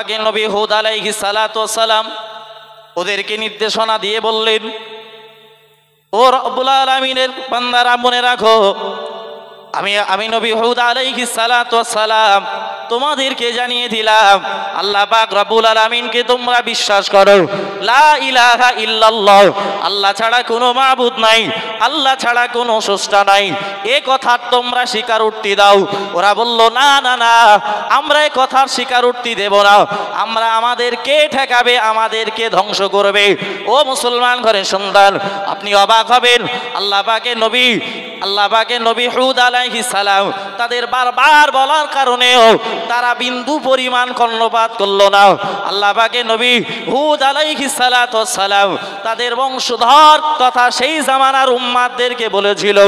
আগে নবী হুদ আলাইহিস সালাতু ওয়াস সালাম ওদেরকে নির্দেশনা দিয়ে বললেন, ও রব্বুল আলামিনের বান্দারা মনে রাখো, আমি নবী হুদ আলাইহিস সালাতু ওয়াস সালাম তোমাদেরকে জানিয়ে দিলাম, আল্লাহ পাক রব্বুল আলামিনকে তোমরা বিশ্বাস করো, লা ইলাহা ইল্লাল্লাহ, আল্লাহ ছাড়া কোনো মাবুদ নাই, আল্লাহ ছাড়া কোনো স্রষ্টা নাই, এ কথার তোমরা স্বীকারোক্তি দাও। ওরা বলল, না না না, আমরা এ কথার স্বীকারোক্তি দেব না, আমরা আমাদেরকে ঠেকাবে, আমাদেরকে ধ্বংস করবে। ও মুসলমান ঘরের সন্তান, আপনি অবাক হবেন, আল্লাহ পাকের নবী হুদ আলাইহিস সালাম তাদের বারবার বলার কারণেও তারা বিন্দু পরিমাণ কর্ণপাত করল না। আল্লাহ পাকের নবী হুদ আলাইহিস সালাতু ওয়াস সালাম তাদের বংশধর তথা সেই জামানার উম্মাতদেরকে বলেছিল,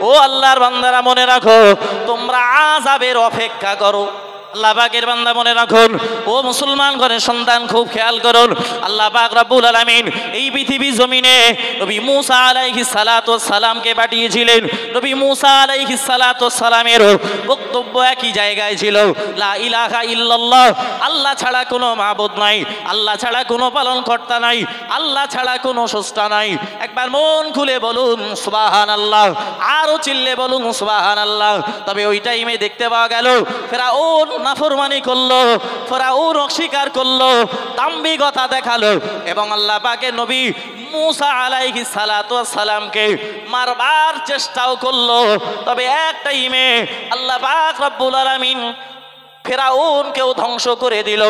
ও আল্লাহর বান্দারা মনে রাখো, তোমরা আযাবের অপেক্ষা করো। আল্লাহ পাকের বান্দা মনে রাখুন, ও মুসলমান ঘরের সন্তান খুব খেয়াল করুন, আল্লাহ পাক রব্বুল আলামিন এই পৃথিবী জমিনে নবী মূসা আলাইহিস সালাতু ওয়াস সালামকে পাঠিয়েছিলেন। নবী মূসা আলাইহিস সালাতু ওয়াস সালামের বক্তব্য একই জায়গায় ছিল, লা ইলাহা ইল্লাল্লাহ, আল্লাহ ছাড়া কোনো মাবুদ নাই, আল্লাহ ছাড়া কোনো পালনকর্তা নাই, আল্লাহ ছাড়া কোনো স্রষ্টা নাই। একবার মন খুলে বলুন সুবহানাল্লাহ, আরো চিল্লে বলুন সুবহানাল্লাহ। তবে ওই টাইমে দেখতে পাওয়া গেল ফেরাউন নাফরমানি করলো, ফেরাউন অস্বীকার করলো, দাম্ভিকতা দেখালো এবং আল্লাহ পাকের নবী মূসা আলাইহিস সালাতু ওয়াস সালামকে মারবার চেষ্টাও করলো। তবে এক টাইমে আল্লাহ পাক রব্বুল আলামিন ফেরাউনকেও ধ্বংস করে দিল।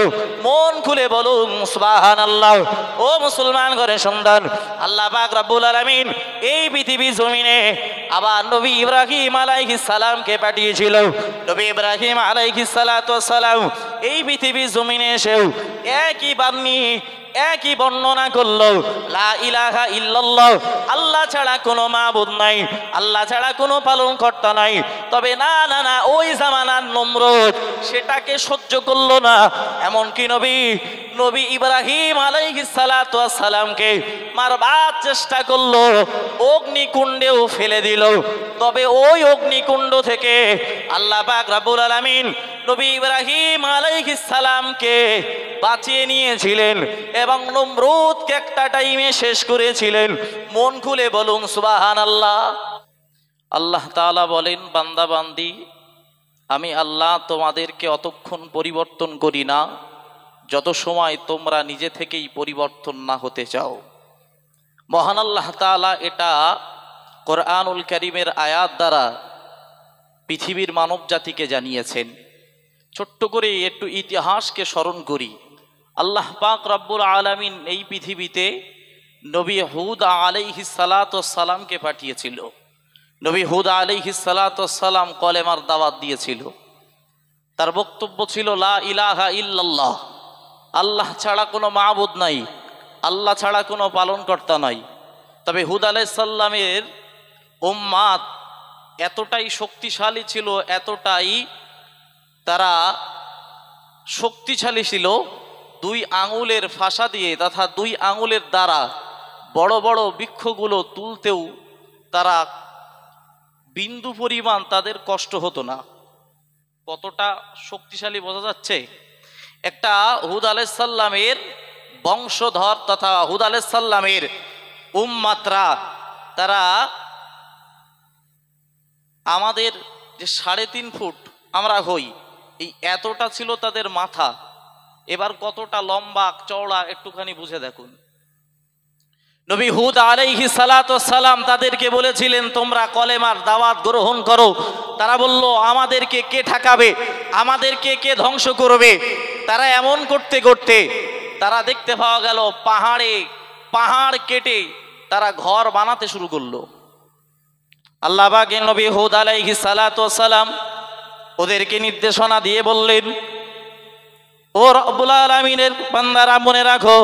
মন খুলে বলুন সুবহানাল্লাহ। ও মুসলমান ঘরের সন্তান, আল্লাহ পাক রব্বুল আলামিন এই পৃথিবী জমিনে আবার নবী ইব্রাহিম আলাইহিস সালামকে পাঠিয়েছিল। নবী ইব্রাহিম আলাইহিস সালাতু ওয়াস সালাম এই পৃথিবী জমিনে এসেও একই বাণী, একই বর্ণনা করলো, লা ইলাহা ইল্লাল্লাহ, আল্লাহ ছাড়া কোনো মাবুদ নাই, আল্লাহ ছাড়া কোনো পালনকর্তা নাই। তবে না না না, ওই জামানার নমরুদ সেটাকে সহ্য করলো না, এমনকি নবী ইব্রাহিম আলাইহিস সালাতু ওয়াস সালামকে মারবার চেষ্টা করলো, অগ্নিকুণ্ডেও ফেলে দিল। তবে ওই অগ্নিকুণ্ড থেকে আল্লাহ পাক রব্বুল আলামিন নবী ইব্রাহিম আলাইহিস সালামকে বাঁচিয়ে নিয়েছিলেন এবং নমরুদকে একটা টাইমে শেষ করেছিলেন। মন খুলে বলুন সুবহানাল্লাহ। আল্লাহ তাআলা বলেন, বান্দা বান্দি, আমি আল্লাহ তোমাদেরকে অতক্ষণ পরিবর্তন করি না যত সময় তোমরা নিজে থেকেই পরিবর্তন না হতে চাও। মহান আল্লাহ তাআলা এটা কোরআনুল কারীমের আয়াত দ্বারা পৃথিবীর মানব জাতিকে জানিয়েছেন। ছোট্ট করে একটু ইতিহাসকে স্মরণ করি। আল্লাহ পাক রব্বুল আলামিন এই পৃথিবীতে নবী হুদ আলাইহিস সালাতু ওয়াস সালামকে পাঠিয়েছিল। নবী হুদ আলাইহিস সালাতু ওয়াস সালাম কলেমার দাওয়াত দিয়েছিল। তার বক্তব্য ছিল, লা ইলাহা ইল্লাল্লাহ, আল্লাহ ছাড়া কোনো মাবুদ নাই, আল্লাহ ছাড়া কোনো পালনকর্তা নাই। তবে হুদ আলাইহিস সালামের উম্মাত এতটাই শক্তিশালী ছিল, এতটাই তারা শক্তিশালী ছিল, দুই আঙুলের ফাঁসা দিয়ে তথা দুই আঙুলের দ্বারা বড় বড় বৃক্ষগুলো তুলতেও তারা বিন্দু পরিমাণ তাদের কষ্ট হতো না। কতটা শক্তিশালী বোঝা যাচ্ছে। একটা হুদ আলাইহিস সালামের বংশধর তথা হুদ আলাইহিস সালামের উম্মাতরা, তারা আমাদের যে 3.5 ফুট আমরা হই, এই এতটা ছিল তাদের মাথা। এবার কতটা লম্বা চওড়া একটুখানি বুঝে দেখুন। নবী হুদ আলাইহিস সালাতু ওয়াস সালাম তাদেরকে বলেছিলেন, তোমরা কলেমার দাওয়াত গ্রহণ করো। তারা বলল, আমাদেরকে কে ঠেকাবে, আমাদেরকে কে ধ্বংস করবে। তারা এমন করতে করতে তারা দেখতে পাওয়া গেল পাহাড় কেটে তারা ঘর বানাতে শুরু করলো। আল্লাহ পাকের নবী হুদ আলাইহিস সালাতু ওয়াস সালাম ওদেরকে নির্দেশনা দিয়ে বললেন, ও রব্বুল আলামিনের বান্দারা মনে রাখো,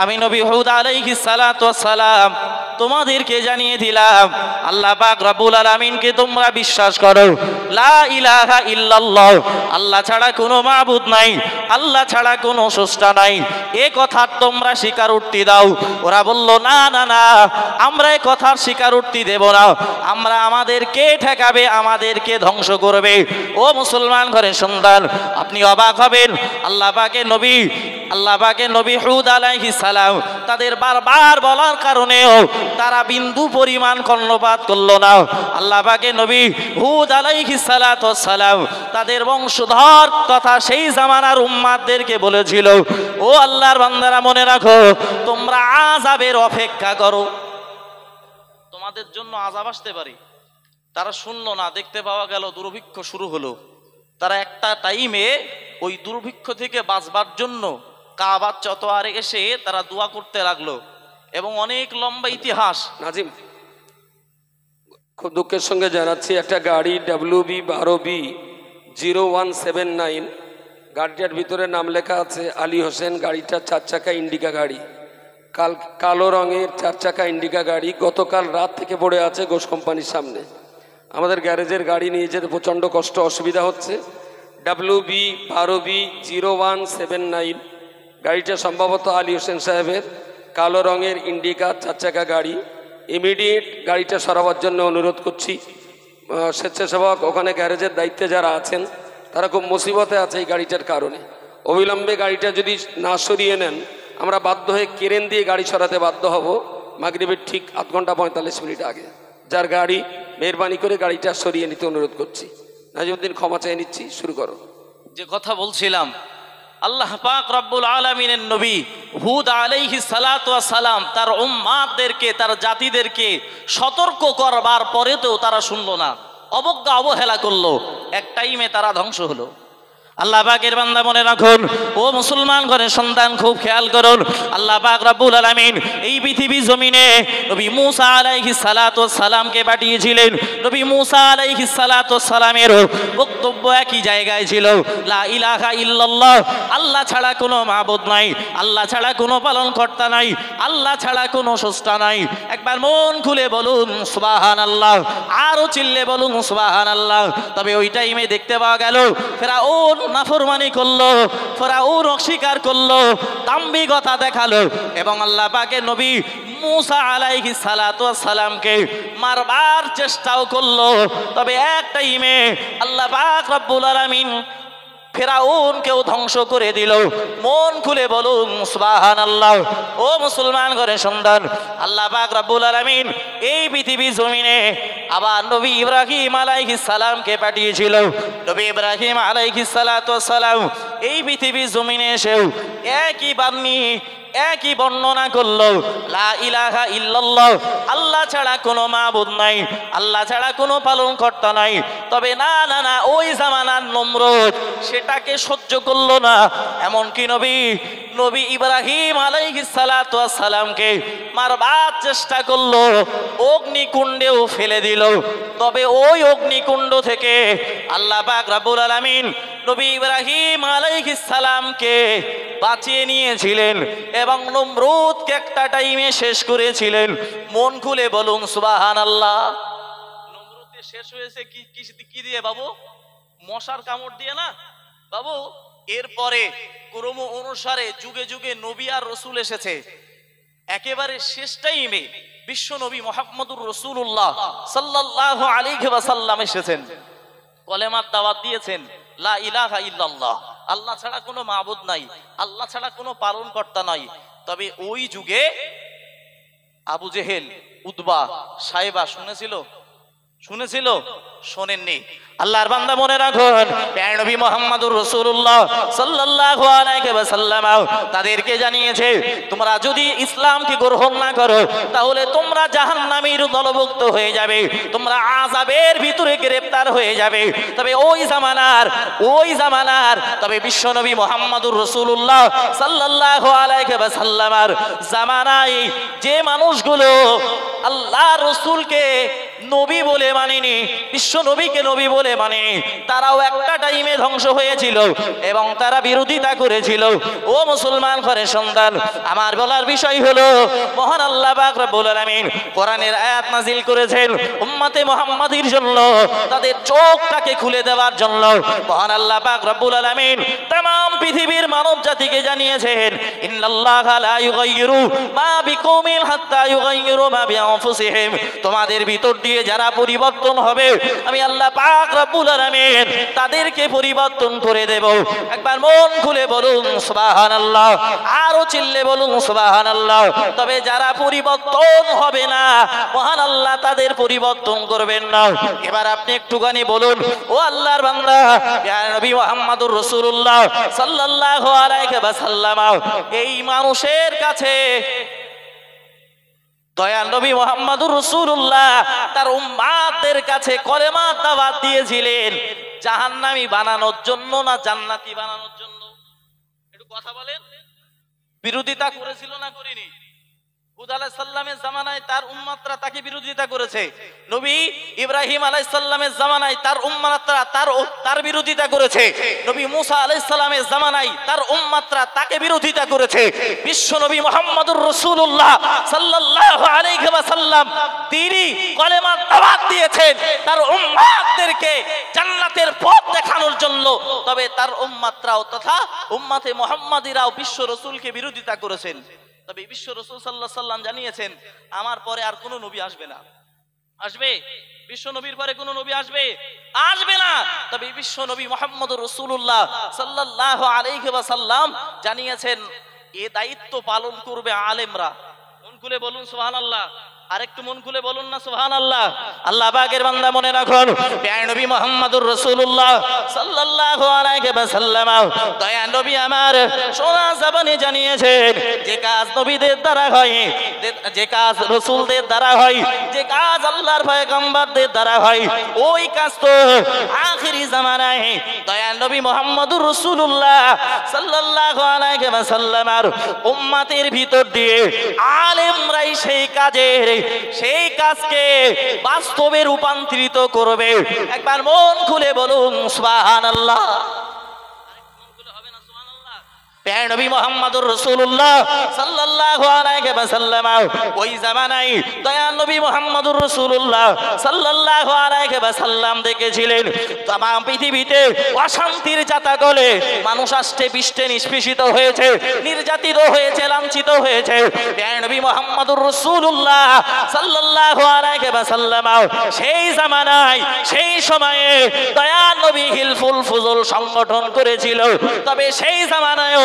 আমি নবী হুদ আলাইহিস সালাতু ওয়াস সালাম তোমাদেরকে জানিয়ে দিলাম আল্লাহ পাক রব্বুল আলামিনকে তোমরা বিশ্বাস করো, লা ইলাহা ইল্লাল্লাহ, আল্লাহ ছাড়া কোনো মাবুদ নাই, আল্লাহ ছাড়া কোনো স্রষ্টা নাই, এ কথার তোমরা স্বীকারোক্তি দাও। ওরা বলল না না না, আমরা এ কথার স্বীকারোক্তি দেব না, আমরা আমাদেরকে ঠেকাবে, আমাদেরকে ধ্বংস করবে। ও মুসলমান ঘরের সন্তান, আপনি অবাক হবেন, আল্লাহ পাকের নবী হুদ আলাইহিস সালাম তাদের বারবার বলার কারণেও তারা বিন্দু পরিমাণ কর্ণপাত করলো না। আল্লাহ পাকের নবী হুদ আলাইহিস সালাম তাদের বংশধর তথা সেই জামানার উম্মাতদেরকে বলেছিল, ও আল্লাহর বান্দারা মনে রাখো, তোমরা আযাবের অপেক্ষা করো, তোমাদের জন্য আযাব আসতে পারে। তারা শুনলো না, দেখতে পাওয়া গেল দুর্ভিক্ষ শুরু হলো। তারা একটা টাইমে ওই দুর্ভিক্ষ থেকে বাঁচবার জন্য কাবার চত্বরে এসে তারা দোয়া করতে লাগলো এবং অনেক লম্বা ইতিহাস। নাজিম, খুব দুঃখের সঙ্গে জানাচ্ছি, একটা গাড়ি WB0179, গাড়িটার ভিতরে নাম লেখা আছে আলী হোসেন, গাড়িটা 4 চাকা ইন্ডিকা গাড়ি, কালো রঙের 4 চাকা ইন্ডিকা গাড়ি, গতকাল রাত থেকে পড়ে আছে ঘোষ কোম্পানির সামনে। আমাদের গ্যারেজের গাড়ি নিয়ে যেতে প্রচণ্ড কষ্ট অসুবিধা হচ্ছে। WB0179 গাড়িটা সম্ভবত আলী হোসেন সাহেবের, কালো রঙের ইন্ডিকা 4 চাকা গাড়ি। ইমিডিয়েট গাড়িটা সরাবার জন্য অনুরোধ করছি। স্বেচ্ছাসেবক ওখানে গ্যারেজের দায়িত্বে যারা আছেন তারা খুব মুসিবতে আছে এই গাড়িটার কারণে। অবিলম্বে গাড়িটা যদি না সরিয়ে নেন, আমরা বাধ্য হয়ে ক্রেন দিয়ে গাড়ি সরাতে বাধ্য হব মাগরিবের ঠিক 8 ঘন্টা 45 মিনিট আগে। যার গাড়ি, মেহরবানি করে গাড়িটা সরিয়ে নিতে অনুরোধ করছি। নাজিমউদ্দিন, ক্ষমা চেয়ে নিচ্ছি, শুরু করো। যে কথা বলছিলাম, আল্লাহ পাক রব্বুল আলামিনের নবী হুদ আলাইহিস সালাম তার উম্মাতদেরকে, তার জাতিদেরকে সতর্ক করবার পরেও তারা শুনলো না, অবজ্ঞা অবহেলা করলো। এক টাইমে তারা ধ্বংস হলো। আল্লাহ পাকের বান্দা মনে রাখুন, ও মুসলমান ঘরের সন্তান খুব খেয়াল করুন, আল্লাহ পাক রব্বুল আলামিন এই পৃথিবী জমিনে নবী মূসা আলাইহিস সালামকে পাঠিয়েছিলেন। নবী মূসা আলাইহিস সালামের বক্তব্য একই জায়গায় ছিল, লা ইলাহা ইল্লাল্লাহ, আল্লাহ ছাড়া কোনো মাবুদ নাই, আল্লাহ ছাড়া কোনো পালনকর্তা নাই, আল্লাহ ছাড়া কোনো স্রষ্টা নাই। একবার মন খুলে বলুন সুবহানাল্লাহ, আরো চিল্লে বলুন সুবহানাল্লাহ। তবে ওই টাইমে দেখতে পাওয়া গেল ফেরাউন নাফরমানি করলো, ফেরাউন অস্বীকার করলো, দাম্ভিকতা দেখালো এবং আল্লাহ পাকের নবী মূসা আলাইহিস সালামকে মারবার চেষ্টাও করলো। তবে এক টাইমে আল্লাহ পাক রব্বুল আলামিন ফেরাউনকেও ধ্বংস করে দিল। মন খুলে বলুন সুবহানাল্লাহ। ও মুসলমান ঘরের সন্তান, আল্লাহ পাক রব্বুল আলামিন এই পৃথিবী জমিনে আবার নবী ইব্রাহিম আলাইহিস সালামকে পাঠিয়েছিল। নবী ইব্রাহিম আলাইহিস সালাম এই পৃথিবী জমিনে এসেও একই বাণী, একই বর্ণনা করলো, লা ইলাহা ইল্লাল্লাহ, আল্লাহ ছাড়া কোনো মাবুদ নাই, আল্লাহ ছাড়া কোনো পালনকর্তা নাই। তবে না না না, ওই জামানার নমরুদ সেটাকে সহ্য করলো না। এমনকি নবী ইব্রাহিম আলাইহিস সালামকে মারবার চেষ্টা করলো, অগ্নিকুণ্ডেও ফেলে দিল। তবে ওই অগ্নিকুণ্ড থেকে আল্লাহ পাক রব্বুল আলামিন নবী ইব্রাহিম আলাইহিস সালামকে বাঁচিয়ে নিয়েছিলেন এবং নমরুদকে একটা টাইমে শেষ করেছিলেন। মন খুলে বলুন সুবহানাল্লাহ। নমরুদ শেষ হয়েছে কি দিয়ে বাবু? মশার কামড় দিয়ে না বাবু। এরপরে ক্রম অনুসারে যুগে যুগে নবী আর রসুল এসেছে। একেবারে শেষ টাইমে বিশ্ব নবী মুহাম্মদুর রাসূলুল্লাহ সাল্লাল্লাহু আলাইহি ওয়াসাল্লাম এসেছেন, কলেমার দাওয়াত দিয়েছেন, লা ইলাহা ইল্লাল্লাহ, আল্লাহ ছাড়া কোনো মাবুদ নাই, আল্লাহ ছাড়া কোনো পালনকর্তা নাই। তবে ওই যুগে আবু জেহেল, উতবা, সাইবা শুনেছিল? শোনেননি। আল্লাহর বান্দা মনে রাখুন, প্রিয় নবী মুহাম্মদুর রাসূলুল্লাহ সাল্লাল্লাহু আলাইহি ওয়াসাল্লাম তাদেরকে জানিয়েছে, তোমরা যদি ইসলামকে গ্রহণ না করো তাহলে তোমরা জাহান্নামীর দলভুক্ত হয়ে যাবে, তোমরা আযাবের ভিতরে গ্রেফতার হয়ে যাবে। তবে ওই জামানার তবে বিশ্ব নবী মুহাম্মদুর রাসূলুল্লাহ সাল্লাল্লাহু আলাইহি ওয়াসাল্লামের জামানায় যে মানুষগুলো আল্লাহর রাসূলকে নবী বলে মানেনি, বিশ্ব নবীকে নবী বলে মানেনি, তারাও একটা টাইমে ধ্বংস হয়েছিল এবং তারা বিরোধিতা করেছিল। ও মুসলমান ঘরের সন্তান, আমার বলার বিষয় হলো মহান আল্লাহ পাক রব্বুল আলামিন কোরআনের আয়াত নাজিল করেছেন উম্মতে মুহাম্মাদির জন্য, তাদের চোখটাকে খুলে দেওয়ার জন্য। মহান আল্লাহ পাক রব্বুল আলামিন तमाम পৃথিবীর মানব জাতিকে জানিয়েছেন ইন্নাল্লাহা লা ইউগাইয়িরু মা বিকৌমিন হাত্তা ইউগাইয়িরু মা বিআনফুসিহিম। তোমাদের ভিতর দিয়ে যারা পরিবর্তন হবে আমি আল্লাহ পাক রব্বুল আলামিন তাদেরকে পরিবর্তন করে দেব। একবার মন খুলে বলুন সুবহানাল্লাহ, আরো চিল্লে বলুন সুবহানাল্লাহ। তবে যারা পরিবর্তন হবে না মহান আল্লাহ তাদের পরিবর্তন করবেন না। এবার আপনি একটুখানি বলুন, ও আল্লাহর বান্দা ইয়া নবী মুহাম্মদুর রাসূলুল্লাহ সাল্লাল্লাহু আলাইহি ওয়াসাল্লাম, এই মানুষের কাছে দয়াল নবী মুহাম্মদুর রাসূলুল্লাহ তার উম্মাতের কাছে কলেমার দাওয়াত দিয়েছিলেন জাহান্নামী বানানোর জন্য না জান্নাতি বানানোর জন্য? একটু কথা বলেন। বিরোধিতা করেছিল না করেনি? হুদ আলাইহিস সালামের জামানায় তার উম্মতরা তাকে বিরোধিতা করেছে। নবী ইব্রাহিম আলাইহিস সালামের জামানায় তার উম্মতরা তার বিরোধিতা করেছে। নবী মুসা আলাইহিস সালামের জামানায় তার উম্মতরা তাকে বিরোধিতা করেছে। বিশ্ব নবী মুহাম্মদুর রাসূলুল্লাহ সাল্লাল্লাহু আলাইহি ওয়াসাল্লাম তিনি কলেমার দাওয়াত দিয়েছেন তার উম্মতদেরকে জান্নাতের পথ দেখানোর জন্য। তবে তার উম্মতরাও তথা উম্মতে মুহাম্মাদিরাও বিশ্ব রাসূলকে বিরোধিতা করেছেন। তবে বিশ্ব রাসূল সাল্লাল্লাহু আলাইহি ওয়াসাল্লাম জানিয়েছেন আমার পরে আর কোনো নবী আসবে না। আসবে? বিশ্ব নবীর পরে কোনো নবী আসবে? আসবে না। তবে বিশ্ব নবী মুহাম্মদুর রাসূলুল্লাহ সাল্লাল্লাহু আলাইহি ওয়াসাল্লাম জানিয়েছেন এই দায়িত্ব পালন করবে আলেমরা। মন খুলে বলুন সুবহানাল্লাহ। আরেকটু মন খুলে বলুন না সুবহানাল্লাহ। আল্লাহ পাকের বান্দা মনে রাখুন, প্রিয় নবী মুহাম্মদুর রাসূলুল্লাহ সাল্লাল্লাহু আলাইহি ওয়াসাল্লাম দয়া নবী আমার সোনা জবানে জানিয়েছেন যে কাজ নবীদের দ্বারা হয়, যে কাজ রাসূলদের দ্বারা হয়, যে কাজ আল্লাহর পয়গম্বরদের দ্বারা হয়, ওই কাজ তো আখিরি জামানায় দয়া নবী মুহাম্মদুর রাসূলুল্লাহ সাল্লাল্লাহু আলাইহি ওয়াসাল্লাম উম্মতের ভিতর দিয়ে আলেমরাই সেই কাজকে বাস্তবে রূপান্তরিত করবে। একবার মন খুলে বলুন সুবহানাল্লাহ। প্রিয় নবী মুহাম্মদুর রাসূলুল্লাহ সাল্লাল্লাহু আলাইহি ওয়াসাল্লাম ওই জামানায় দয়াল নবী মুহাম্মদুর রাসূলুল্লাহ সাল্লাল্লাহু আলাইহি ওয়াসাল্লাম দেখেছিলেন तमाम পৃথিবীতে অশান্তির জাতাকলে মানুষ আষ্টে পৃষ্ঠে নিষ্পেষিত হয়েছে, নির্যাতিত হয়েছে, লাঞ্ছিত হয়েছে। প্রিয় নবী মুহাম্মদুর রাসূলুল্লাহ সাল্লাল্লাহু আলাইহি ওয়াসাল্লাম সেই জামানায় সেই সময়ে দয়াল নবী হিলফুল ফুজুল সংগঠন করেছিল। তবে সেই জামানায়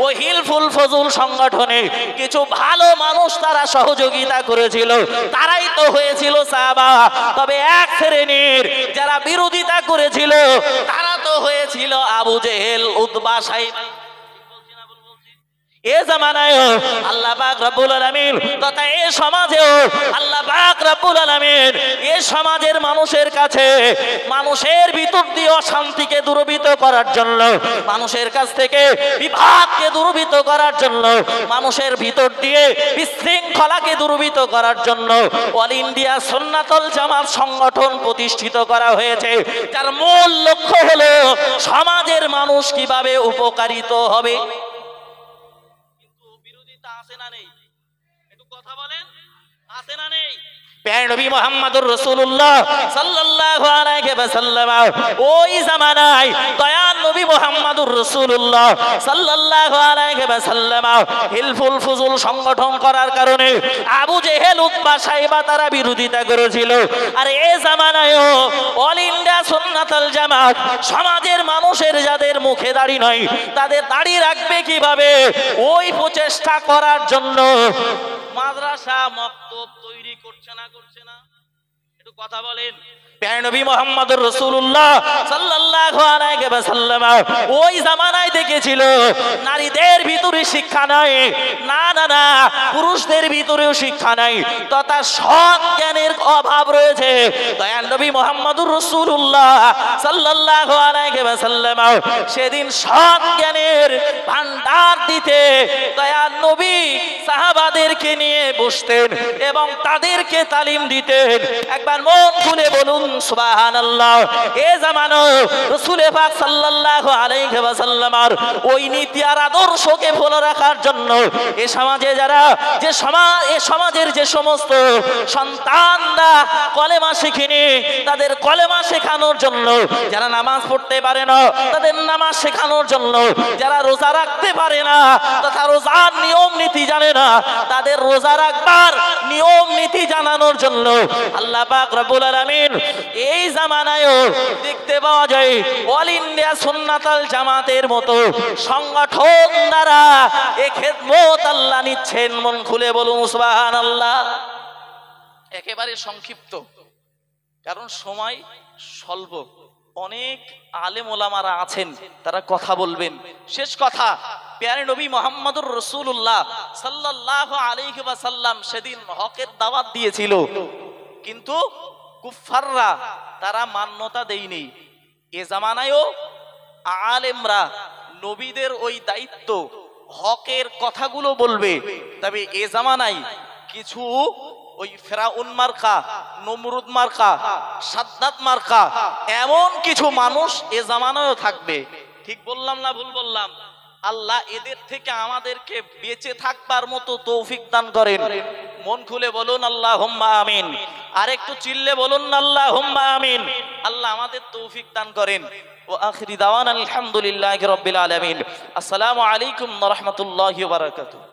ওই হিলফুল ফজল সংগঠনে কিছু ভালো মানুষ তারা সহযোগিতা করেছিল, তারাই তো হয়েছিল সাহাবা। তবে এক শ্রেণীর যারা বিরোধিতা করেছিল তারা তো হয়েছিল আবু জেহেল, উতবা, সাইবা। এ জামানায় আল্লাহ পাক রব্বুল আলামিন তথা এ সমাজেও আল্লাহ পাক রব্বুল আলামিন এ সমাজের মানুষের কাছে মানুষের ভিতর দিয়ে অশান্তিকে দূরীভূত করার জন্য, মানুষের কাছ থেকে বিভাদকে দূরীভূত করার জন্য, মানুষের ভিতর দিয়ে বিশৃঙ্খলাকে দূরীভূত করার জন্য অল ইন্ডিয়া সুন্নাতুল জামাত সংগঠন প্রতিষ্ঠিত করা হয়েছে, যার মূল লক্ষ্য হলো সমাজের মানুষ কিভাবে উপকারিত হবে। আছে না নেই? একটু কথা বলেন, আছে না নেই? প্রিয় নবী মুহাম্মদুর রাসূলুল্লাহ সাল্লাল্লাহু আলাইহি ওয়াসাল্লাম ওই জামানায় দয়াল নবী মুহাম্মদুর রাসূলুল্লাহ সাল্লাল্লাহু আলাইহি ওয়াসাল্লাম হিলফুল ফুজুল সংগঠন করার কারণে আবু জেহেল, উতবা, সাইবা তারা বিরোধিতা করেছিল। আর এই জামানায়ও অল ইন্ডিয়া সুন্নাতুল জামাত সমাজের মানুষের যাদের মুখে দাড়ি নয় তাদের দাড়ি রাখবে কিভাবে ওই প্রচেষ্টা করার জন্য মাদ্রাসা মক্তব তৈরি করছে না একটু কথা বলেন। প্রিয় নবী মুহাম্মদুর রাসূলুল্লাহ সাল্লাল্লাহু আলাইহি ওয়াসাল্লাম ওই জামানায় দেখেছিল নারীদের ভিতরে শিক্ষা নাই, না পুরুষদের ভিতরেও শিক্ষা নাই, তথা সৎ জ্ঞানের অভাব রয়েছে। দয়াল নবী মুহাম্মদুর রাসূলুল্লাহ সাল্লাল্লাহু আলাইহি ওয়াসাল্লাম সেদিন সৎ জ্ঞানের ভান্ডার দিতে দয়াল নবী সাহাবাদেরকে নিয়ে বসতেন এবং তাদেরকে তালিম দিতেন। একবার মন খুলে বলুন সুবহানাল্লাহ। এ জামানো রাসূল পাক সাল্লাল্লাহু আলাইহি ওয়াসাল্লামের ওই নীতি আর আদর্শকে ফলো রাখার জন্য এ সমাজে যারা এ সমাজের যে সমস্ত সন্তানরা কলেমা শিখেনি তাদের কলেমা শেখানোর জন্য, যারা নামাজ পড়তে পারে না তাদের নামাজ শেখানোর জন্য, যারা রোজা রাখতে পারে না তথা রোজার নিয়ম নীতি জানে না তাদের রোজা রাখবার নিয়ম নীতি জানানোর জন্য আল্লাহ পাক রব্বুল আলামিন এই জামানায়ও দেখতে পাওয়া যায় অল ইন্ডিয়া সুন্নাতাল জামাতের মতো সংগঠন দ্বারা এই খেদমত আল্লাহ নিচ্ছেন। মন খুলে বলুন সুবহানাল্লাহ। একেবারে সংক্ষিপ্ত, কারণ সময় স্বল্প, অনেক আলেম ওলামারা আছেন তারা কথা বলবেন। শেষ কথা, প্যারে নবী মুহাম্মদুর রাসূলুল্লাহ সাল্লাল্লাহু আলাইহি ওয়াসাল্লাম সেদিন হকের দাওয়াত দিয়েছিল, কিন্তু কুফাররা তারা মান্যতা দেয়নি। এ জামানায়ও আলেমরা নবীদের ওই দায়িত্ব হকের কথাগুলো বলবে, তবে এ জামানায় কিছু ওই ফেরাউন মার্কা, নমরুদ মার্কা, সাদ্দাত মার্কা এমন কিছু মানুষ এ জামানায়ও থাকবে। ঠিক বললাম না ভুল বললাম? আল্লাহ এদের থেকে আমাদেরকে বেঁচে থাকবার মতো তৌফিক দান করেন। মন খুলে বলুন আল্লাহুম্মা আমিন। আর একটু চিল্লে বলুন আল্লাহুম্মা আমিন। আল্লাহ আমাদের তৌফিক দান করেন। ওয়া আখিরি দাওয়ানা আলহামদুলিল্লাহি রাব্বিল আলামিন। আসসালামু আলাইকুম ওয়া রাহমাতুল্লাহি ওয়া বারাকাতুহু।